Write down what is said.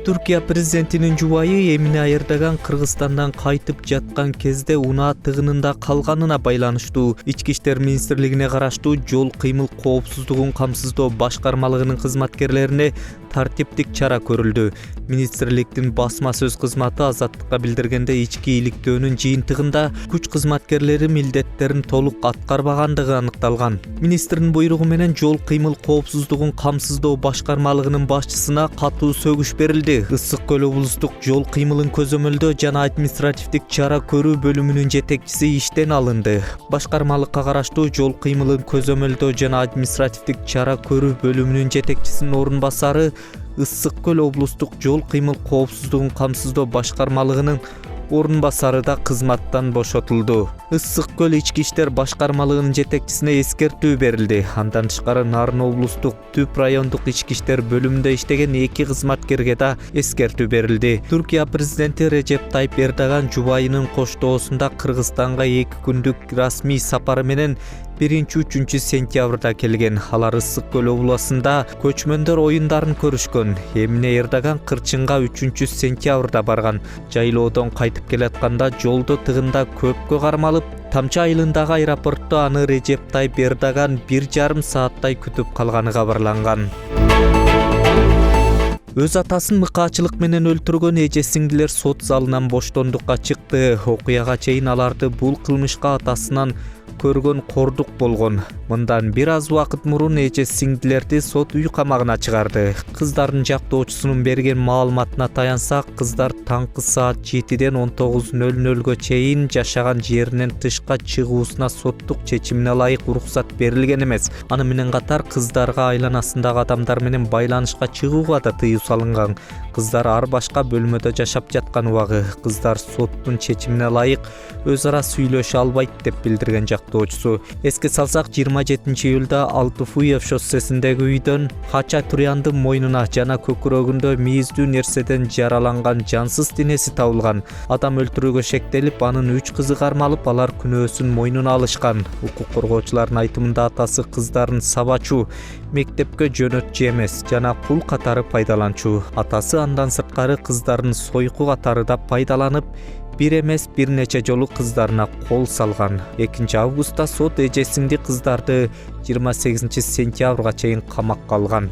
Түркия президентинин жубайы Эмине Айырдаган Кыргызстандан кайтып жаткан кезде унаа тыгынында калганына байланыштуу Ички иштер министрлигине караштуу жол кыймыл коопсуздугун камсыздоо башкармалыгынын кызматкерлерине тартиптик чара көрүлдү. Министрликтин басма сөз кызматы Азаттыкка билдиргенде ички иликтөөнүн жыйынтыгында күч кызматкерлери милдеттерин толук аткарбагандыгы аныкталган. Министрдин буйругу менен жол кыймыл коопсуздугун камсыздоо башкармалыгынын башчысына катуу сөгүш берилди. Ысык көл облустук жол кыймылын көзөмөлдөө жана административдик чара көрүү бөлүмүнүн жетекчиси иштен алынды. Башкармалыкка караштуу жол кыймылын көзөмөлдөө жана административдик чара көрүү бөлүмүнүн жетекчисинин орун басары Ысык көл облустук жол кыймыл коопсуздугун камсыздоо башкармалыгынын орун басары да кызматтан бошотулду. Ысык көл ички иштер башкармалыгынын жетекчисине эскертүү берилди. Андан тышкары Нарын облустук Түп райондук ички иштер бөлүмүндө иштеген 2 кызматкерге да эскертүү берилди. Түркия президенти Режеп Тайып Эрдоган жубайынын коштоосунда Кыргызстанга 2 күндүк расмий сапары менен 1-3 сентябрда келген. Алар Ысык көл областында көчмөндөр оюндарын көрүшкөн. Эмине Эрдоган Кырчынга 3 сентябрда барган. Жайлоодон кайтып келатканда жолдо тыгында көпкө кармалып, Тамчы айылындагы аэропортто аны Режеп Тайып Эрдоган 1,5 сааттай күтүп калганы кабарланган. Өз атасын мыкаачылык менен өлтүргөн эже сиңдилер сот залынан боштондукка чыкты. Окуяга чейин аларды бул кылмышка атасынан көргөн кордук болгон. Мындан бир аз убакыт мурун эже сиңдилерди сот үй камагына чыгарды. Кыздардын жактоочусунун берген маалыматына таянсак, кыздар таңкы саат 7ден 19:00га чейин жашаган жеринен тышка чыгуусуна соттук чечимине ылайык уруксат берилген эмес. Аны менен катар кыздарга айланасындагы адамдар менен байланышка чыгууга да тыюу салынган. Кыздар ар башка бөлмөдө жашап жаткан убагы. Кыздар соттун чечимине ылайык өз ара сүйлөшө албайт деп билдирген жактоочусу. Эске салсак, 27-июлда Алтыфуев шоссесиндеги үйдөн Хача Туряндын мойнуна жана көкүрөгүндө мийиздүү нерседен жараланган жансыз денеси табылган. Адам өлтүрүүгө шектелип, анын 3 кызы кармалып, алар күнөөсүн мойнуна алышкан. Укук коргоочулардын айтымында атасы кыздарын сабачу, мектепке жөнөтчү эмес жана кул катары пайдаланчу. Атасы андан сырткары кыздарын сойку катары да пайдаланып, бир эмес бир нече жолу кыздарына кол салган. 2-августта сот эже сиңди кыздарды 28 сентябрга чейин камакка алган.